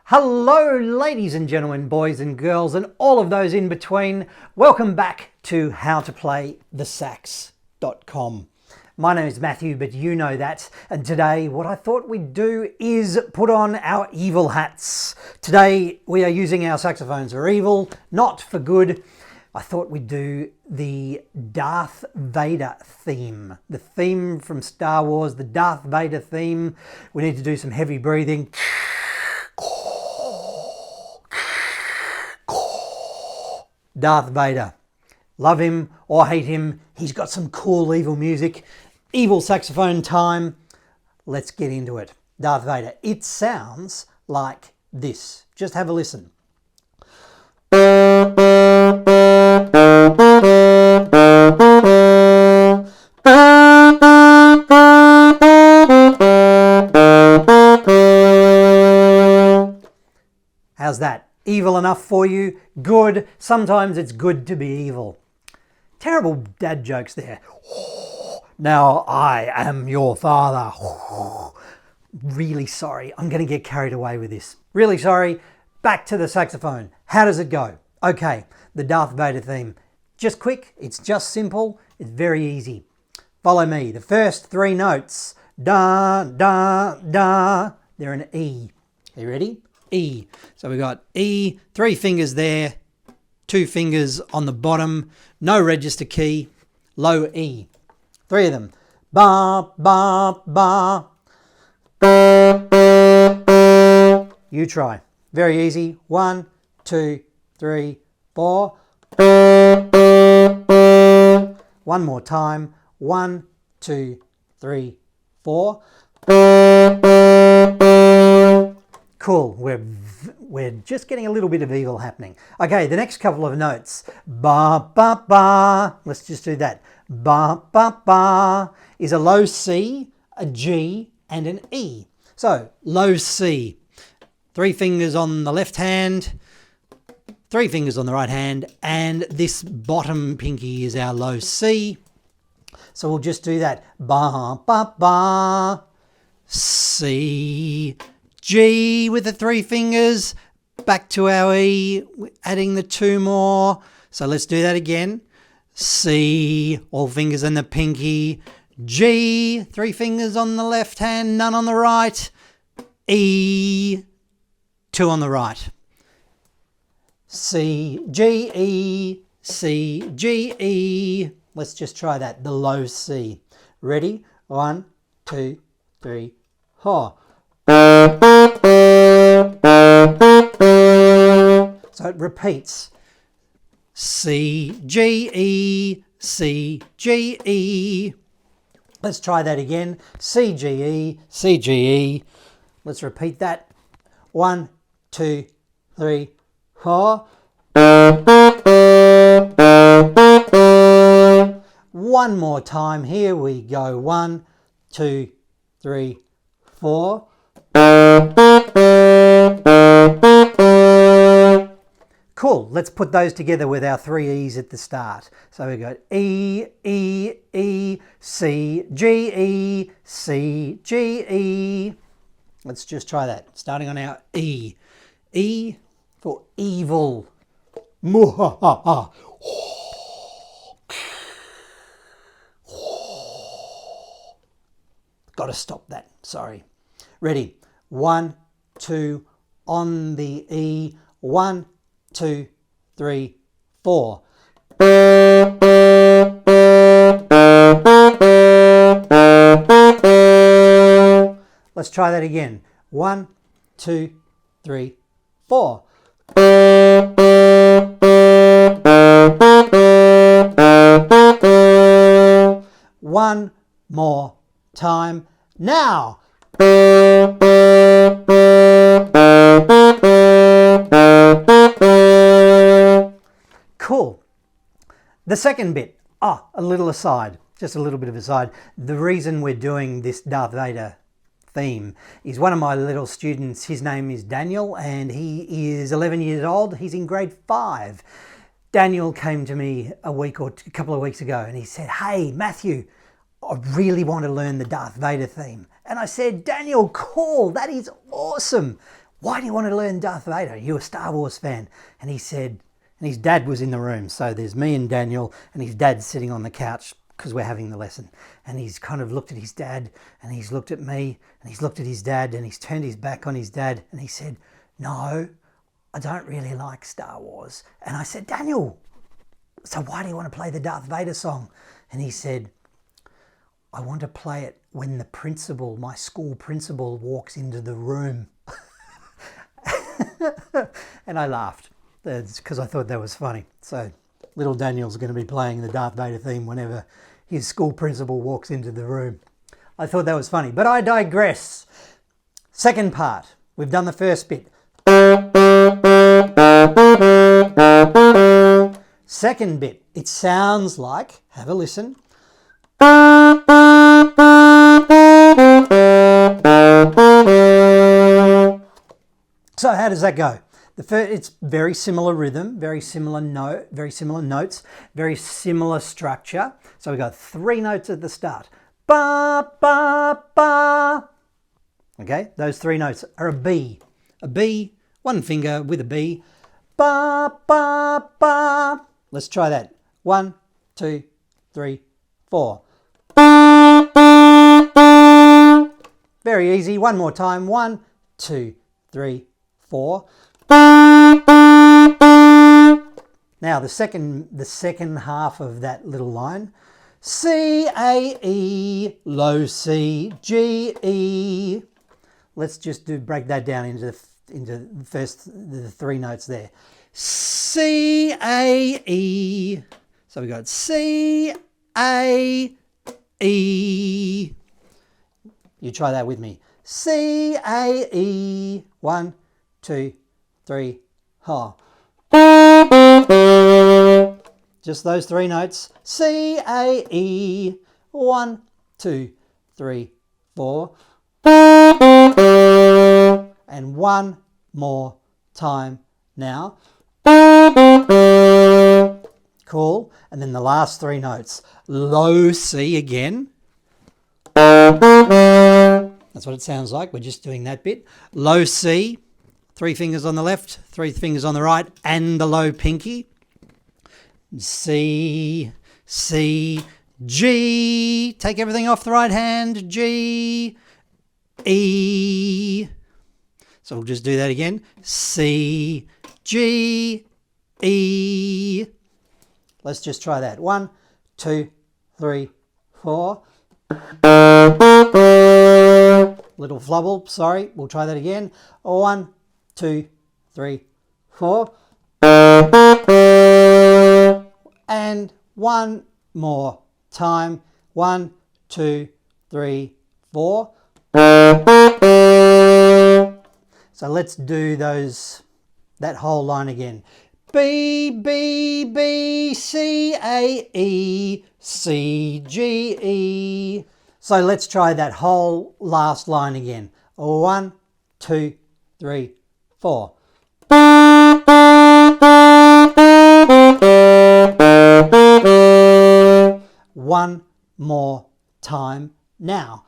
Hello ladies and gentlemen, boys and girls and all of those in between. Welcome back to howtoplaythesax.com. My name is Matthew, but you know that. And today what I thought we'd do is put on our evil hats. Today we are using our saxophones for evil, not for good. I thought we'd do the Darth Vader theme. The theme from Star Wars, the Darth Vader theme. We need to do some heavy breathing. Darth Vader. Love him or hate him, he's got some cool evil music. Evil saxophone time. Let's get into it. Darth Vader. It sounds like this. Just have a listen. How's that? Evil enough for you? Good. Sometimes it's good to be evil. Terrible dad jokes there. Now I am your father. Really sorry. I'm going to get carried away with this. Really sorry. Back to the saxophone. How does it go? Okay, the Darth Vader theme. Just quick. It's just simple. It's very easy. Follow me. The first three notes. Da, da, da. They're an E. Are you ready? E. So we got E, 3 fingers there, 2 fingers on the bottom, no register key, low E. 3 of them. Ba, ba, ba. You try. Very easy. 1, 2, 3, 4. One more time. 1, 2, 3, 4. Cool, we're just getting a little bit of evil happening. Okay, the next couple of notes. Ba, ba, ba. Let's just do that. Ba, ba, ba is a low C, a G, and an E. So, low C. 3 fingers on the left hand, 3 fingers on the right hand, and this bottom pinky is our low C. So we'll just do that. Ba, ba, ba. C, G with the 3 fingers, back to our E, adding the 2 more. So let's do that again. C, all fingers in the pinky. G, 3 fingers on the left hand, none on the right. E, 2 on the right. C, G, E, C, G, E. Let's just try that, the low C. Ready? 1, 2, 3, 4. So it repeats. C, G, E, C, G, E. Let's try that again. C, G, E, C, G, E. Let's repeat that. 1, 2, 3, 4. One more time. Here we go. 1, 2, 3, 4. Cool, let's put those together with our 3 E's at the start. So we got E, E, E, C, G, E, C, G, E. Let's just try that, starting on our E. E for evil. Got to stop that, sorry. Ready? 1, 2, on the E. 1, 2, 3, 4. Let's try that again. 1, 2, 3, 4. One more time. Now. Cool. The second bit, a little aside, just a little bit of aside. The reason we're doing this Darth Vader theme is one of my little students, his name is Daniel, and he is 11 years old. He's in grade 5. Daniel came to me a couple of weeks ago and he said, "Hey, Matthew, I really want to learn the Darth Vader theme." And I said, "Daniel, cool, that is awesome. why do you want to learn Darth Vader? You're a Star Wars fan. And he said, and his dad was in the room. So there's me and Daniel, and his dad's sitting on the couch because we're having the lesson. And he's kind of looked at his dad, and he's looked at me, and he's looked at his dad, and he's turned his back on his dad, and he said, no, I don't really like Star Wars. And I said, Daniel, so why do you want to play the Darth Vader song? And he said, I want to play it when the principal, my school principal, walks into the room. And I laughed because I thought that was funny. So little Daniel's going to be playing the Darth Vader theme whenever his school principal walks into the room. I thought that was funny, but I digress. Second part. We've done the first bit. Second bit. It sounds like, have a listen. So how does that go? It's very similar rhythm, very similar note, very similar notes, very similar structure. So we've got 3 notes at the start. Ba, ba, ba. Okay, those 3 notes are a B. A B, 1 finger with a B. Ba, ba, ba. Let's try that. 1, 2, 3, 4. Very easy. One more time. 1, 2, 3, 4. Now the second half of that little line. C, A, E, low C, G, E. Let's just break that down into the 3 notes there. C, A, E. So we got C, A, E. You try that with me. C, A, E. 1, 2, 3, ha. Just those 3 notes. C, A, E. 1, 2, 3, 4. And one more time now. Cool. And then the last 3 notes. Low C again. That's what it sounds like. We're just doing that bit. Low C. 3 fingers on the left, 3 fingers on the right, and the low pinky. C, C, G. Take everything off the right hand. G, E. So we'll just do that again. C, G, E. Let's just try that. 1, 2, 3, 4. Little flubble, sorry. We'll try that again. 1, 2, 3, 4. And one more time. 1, 2, 3, 4. So let's do that whole line again. B, B, B, C, A, E, C, G, E. So let's try that whole last line again. 1, 2, 3, 4. One more time now.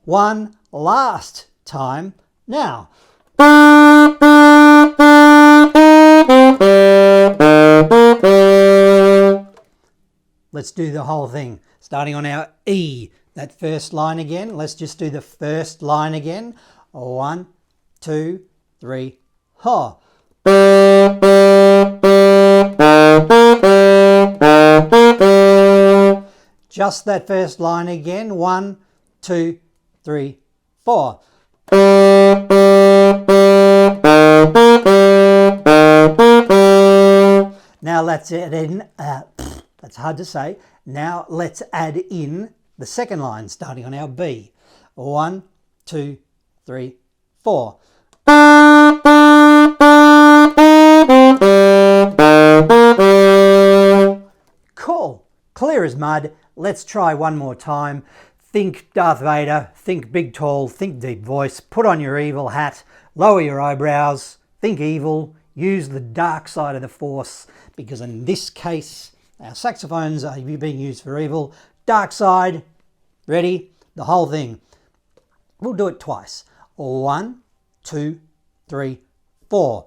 One last time now. Let's do the whole thing, starting on our E. That first line again. Let's just do the first line again. 1, 2, 3, ha. Just that first line again. 1, 2, 3, 4. Now let's add in, that's hard to say. Now let's add in the second line starting on our B. 1, 2, 3, 4. Cool. Clear as mud. Let's try one more time. Think Darth Vader, think big tall, think deep voice, put on your evil hat, lower your eyebrows, think evil, use the dark side of the force, because in this case, our saxophones are being used for evil. Dark side, Ready? The whole thing. We'll do it twice. 1, 2, 3, 4.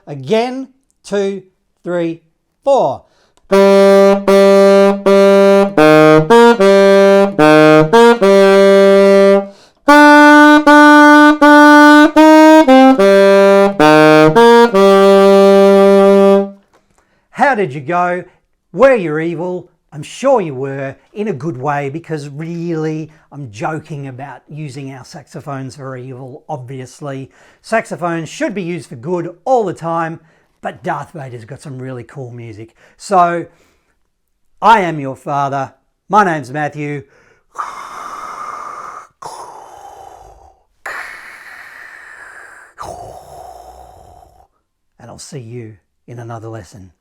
Again, 2, 3, 4. How did you go? Were you evil? I'm sure you were, in a good way, because really, I'm joking about using our saxophones for evil, obviously. Saxophones should be used for good all the time, but Darth Vader's got some really cool music. So, I am your father. My name's Matthew. And I'll see you in another lesson.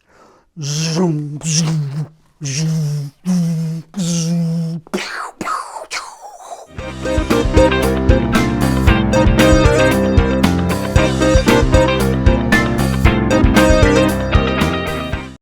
Zoom, zoom, zoom, zoom.